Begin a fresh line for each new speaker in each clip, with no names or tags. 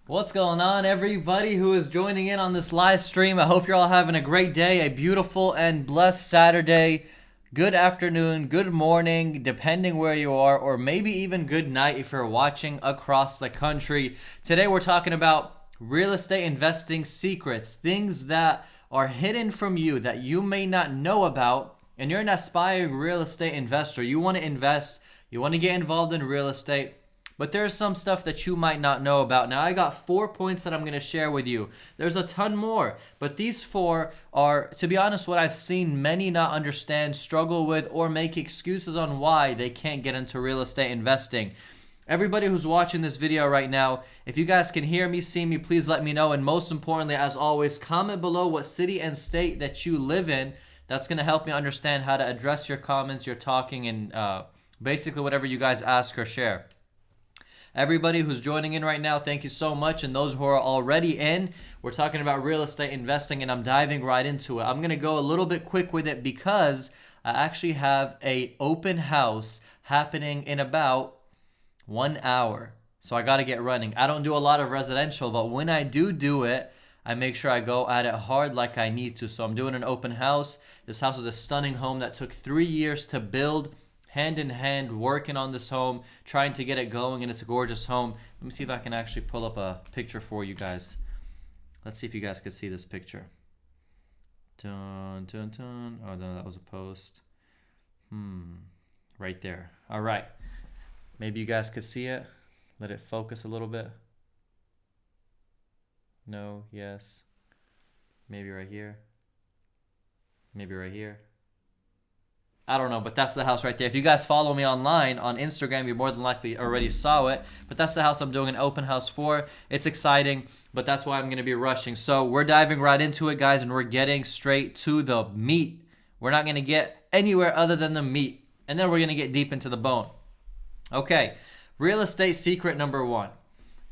What's going on, everybody who is joining in on this live stream? I hope you're all having a great day, a beautiful and blessed Saturday. Good afternoon, good morning, depending where you are, or maybe even good night if you're watching across the country. Today we're talking about real estate investing secrets, things that are hidden from you that you may not know about, and you're an aspiring real estate investor. You want to invest, you want to get involved in real estate, but there's some stuff that you might not know about. Now, I got 4 points that I'm going to share with you. There's a ton more, but these 4 are, to be honest, what I've seen many not understand, struggle with, or make excuses on why they can't get into real estate investing. Everybody who's watching this video right now, if you guys can hear me, see me, please let me know. And most importantly, as always, comment below what city and state that you live in. That's going to help me understand how to address your comments, your talking, and basically whatever you guys ask or share. Everybody who's joining in right now, thank you so much. And those who are already in, we're talking about real estate investing, and I'm diving right into it. I'm going to go a little bit quick with it because I actually have a open house happening in about 1 hour. So I got to get running. I don't do a lot of residential, but when I do it, I make sure I go at it hard like I need to. So I'm doing an open house. This house is a stunning home that took 3 years to build. Hand in hand, working on this home, trying to get it going, and it's a gorgeous home. Let me see if I can actually pull up a picture for you guys. Let's see if you guys can see this picture. Dun, dun, dun. Oh, no, that was a post. Right there. All right. Maybe you guys could see it. Let it focus a little bit. No, yes. Maybe right here. Maybe right here. I don't know, but that's the house right there. If you guys follow me online on Instagram, you more than likely already saw it. But that's the house I'm doing an open house for. It's exciting, but that's why I'm going to be rushing. So we're diving right into it, guys, and we're getting straight to the meat. We're not going to get anywhere other than the meat. And then we're going to get deep into the bone. Okay, real estate secret number 1.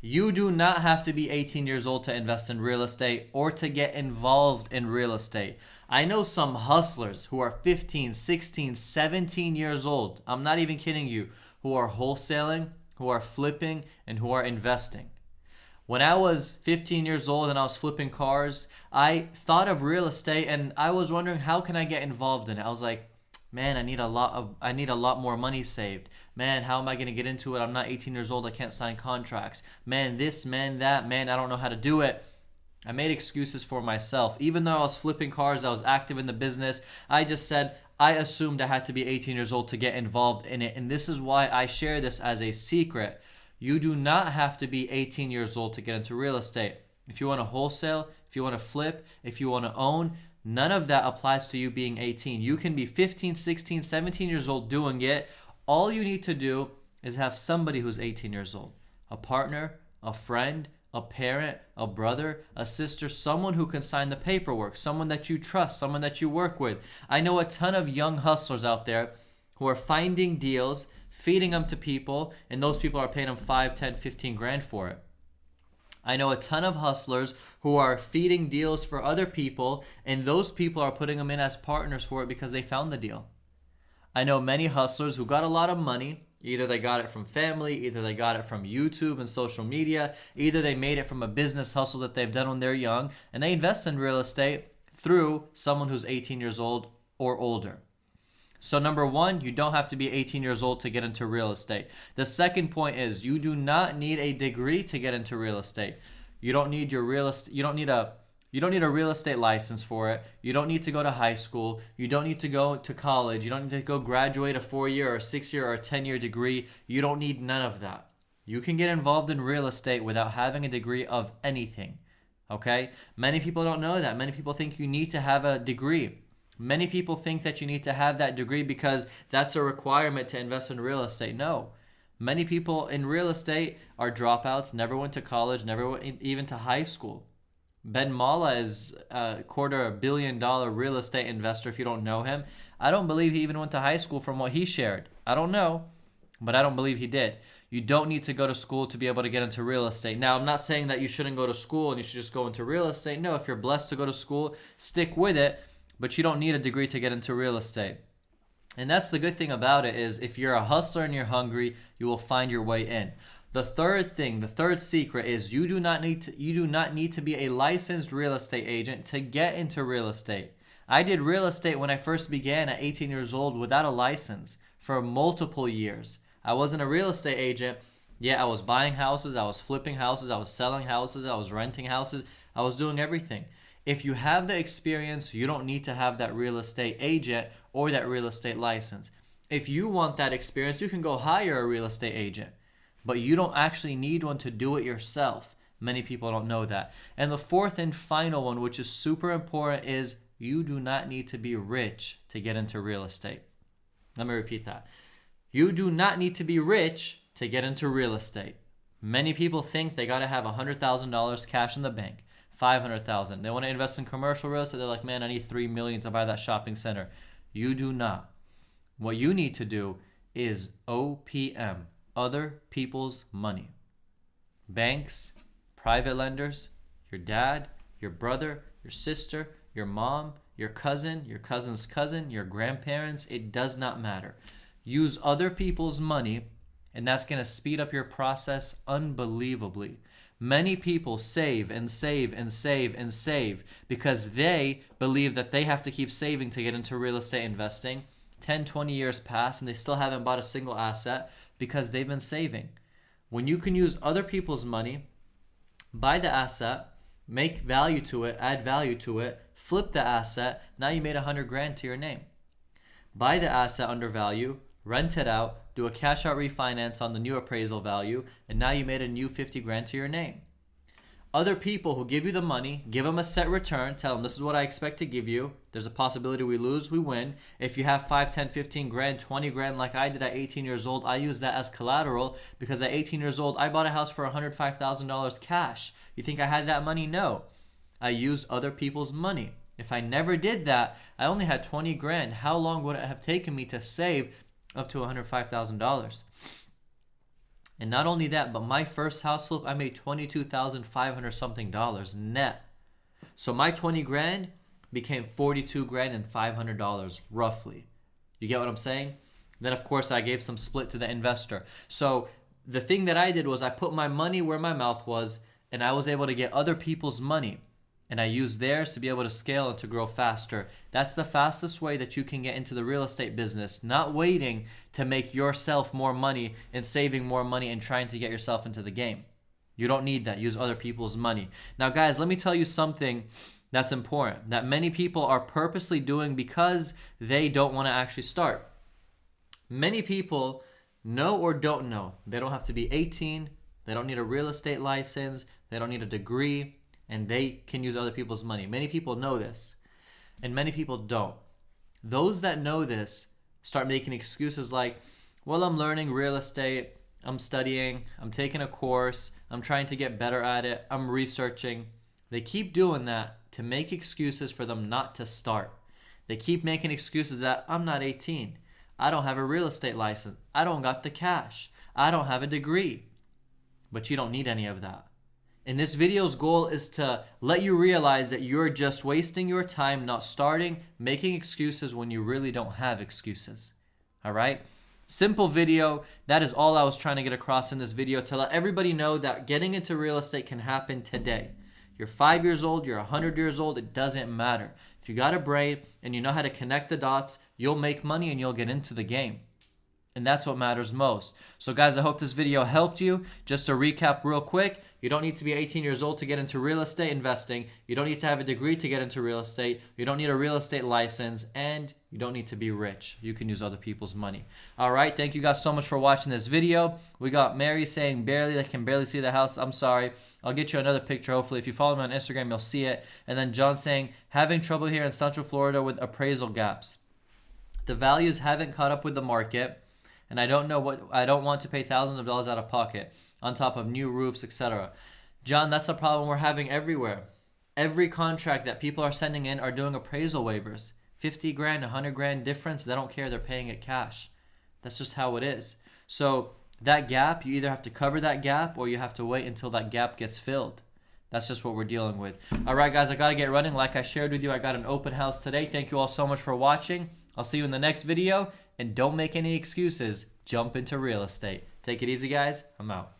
You do not have to be 18 years old to invest in real estate or to get involved in real estate. I know some hustlers who are 15, 16, 17 years old. I'm not even kidding you. Who are wholesaling, who are flipping, and who are investing. When I was 15 years old and I was flipping cars, I thought of real estate and I was wondering, how can I get involved in it? I was like, man, I need a lot more money saved. Man, how am I going to get into it? I'm not 18 years old. I can't sign contracts. Man, this, man, that. Man, I don't know how to do it. I made excuses for myself. Even though I was flipping cars, I was active in the business, I just said I assumed I had to be 18 years old to get involved in it. And this is why I share this as a secret. You do not have to be 18 years old to get into real estate. If you want to wholesale, if you want to flip, if you want to own, none of that applies to you being 18. You can be 15, 16, 17 years old doing it. All you need to do is have somebody who's 18 years old. A partner, a friend, a parent, a brother, a sister, someone who can sign the paperwork, someone that you trust, someone that you work with. I know a ton of young hustlers out there who are finding deals, feeding them to people, and those people are paying them 5, 10, 15 grand for it. I know a ton of hustlers who are feeding deals for other people, and those people are putting them in as partners for it because they found the deal. I know many hustlers who got a lot of money. Either they got it from family, either they got it from YouTube and social media, either they made it from a business hustle that they've done when they're young, and they invest in real estate through someone who's 18 years old or older. So number 1, you don't have to be 18 years old to get into real estate. The second point is you do not need a degree to get into real estate. You don't need a real estate license for it. You don't need to go to high school. You don't need to go to college. You don't need to go graduate a 4-year or a 6-year or a 10-year degree. You don't need none of that. You can get involved in real estate without having a degree of anything. Okay? Many people don't know that. Many people think you need to have a degree. Many people think that you need to have that degree because that's a requirement to invest in real estate. No. Many people in real estate are dropouts, never went to college, never went even to high school. Ben Mala is a $250 million real estate investor if you don't know him. I don't believe he even went to high school from what he shared. I don't know, but I don't believe he did. You don't need to go to school to be able to get into real estate. Now, I'm not saying that you shouldn't go to school and you should just go into real estate. No, if you're blessed to go to school, stick with it, but you don't need a degree to get into real estate. And that's the good thing about it is if you're a hustler and you're hungry, you will find your way in. The third thing, the third secret is you do not need to be a licensed real estate agent to get into real estate. I did real estate when I first began at 18 years old without a license for multiple years. I wasn't a real estate agent. Yeah, I was buying houses, I was flipping houses, I was selling houses, I was renting houses, I was doing everything. If you have the experience, you don't need to have that real estate agent or that real estate license. If you want that experience, you can go hire a real estate agent, but you don't actually need one to do it yourself. Many people don't know that. And the fourth and final one, which is super important, is you do not need to be rich to get into real estate. Let me repeat that. You do not need to be rich to get into real estate. Many people think they got to have $100,000 cash in the bank, $500,000. They want to invest in commercial real estate. They're like, man, I need $3 million to buy that shopping center. You do not. What you need to do is OPM, other people's money. Banks, private lenders, your dad, your brother, your sister, your mom, your cousin's cousin, your grandparents. It does not matter. Use other people's money, and that's going to speed up your process unbelievably. Many people save and save and save and save because they believe that they have to keep saving to get into real estate investing. 10, 20 years pass and they still haven't bought a single asset because they've been saving. When you can use other people's money, buy the asset, make value to it, add value to it, flip the asset, now you made $100,000 to your name. Buy the asset under value, rent it out, do a cash out refinance on the new appraisal value, and now you made a new $50,000 to your name. Other people who give you the money, give them a set return, tell them this is what I expect to give you. There's a possibility we lose, we win. If you have 5, 10, 15 grand, 20 grand like I did at 18 years old, I use that as collateral because at 18 years old, I bought a house for $105,000 cash. You think I had that money? No. I used other people's money. If I never did that, I only had 20 grand. How long would it have taken me to save up to $105,000? And not only that, but my first house flip, I made $22,500 something net. So my 20 grand became $42,500 roughly. You get what I'm saying? Then of course I gave some split to the investor. So the thing that I did was I put my money where my mouth was, and I was able to get other people's money. And I used theirs to be able to scale and to grow faster. That's the fastest way that you can get into the real estate business, not waiting to make yourself more money and saving more money and trying to get yourself into the game. You don't need that. Use other people's money. Now, guys, let me tell you something that's important that many people are purposely doing because they don't want to actually start. Many people know or don't know. They don't have to be 18. They don't need a real estate license. They don't need a degree. And they can use other people's money. Many people know this, and many people don't. Those that know this start making excuses like, well, I'm learning real estate, I'm studying, I'm taking a course, I'm trying to get better at it, I'm researching. They keep doing that to make excuses for them not to start. They keep making excuses that I'm not 18, I don't have a real estate license, I don't got the cash, I don't have a degree. But you don't need any of that. And this video's goal is to let you realize that you're just wasting your time not starting, making excuses when you really don't have excuses. All right? Simple video. That is all I was trying to get across in this video, to let everybody know that getting into real estate can happen today. You're 5 years old, you're 100 years old, it doesn't matter. If you got a brain and you know how to connect the dots, you'll make money and you'll get into the game. And that's what matters most. So guys, I hope this video helped you. Just to recap real quick, you don't need to be 18 years old to get into real estate investing. You don't need to have a degree to get into real estate. You don't need a real estate license, and you don't need to be rich. You can use other people's money. All right, thank you guys so much for watching this video. We got Mary saying barely, I can barely see the house. I'm sorry. I'll get you another picture. Hopefully, if you follow me on Instagram, you'll see it. And then John saying, having trouble here in Central Florida with appraisal gaps. The values haven't caught up with the market. And I don't want to pay thousands of dollars out of pocket on top of new roofs, etc. John, that's a problem we're having everywhere. Every contract that people are sending in are doing appraisal waivers. 50 grand, 100 grand difference, they don't care, they're paying it cash. That's just how it is. So that gap, you either have to cover that gap or you have to wait until that gap gets filled. That's just what we're dealing with. All right, guys, I got to get running. Like I shared with you, I got an open house today. Thank you all so much for watching. I'll see you in the next video. And don't make any excuses. Jump into real estate. Take it easy, guys. I'm out.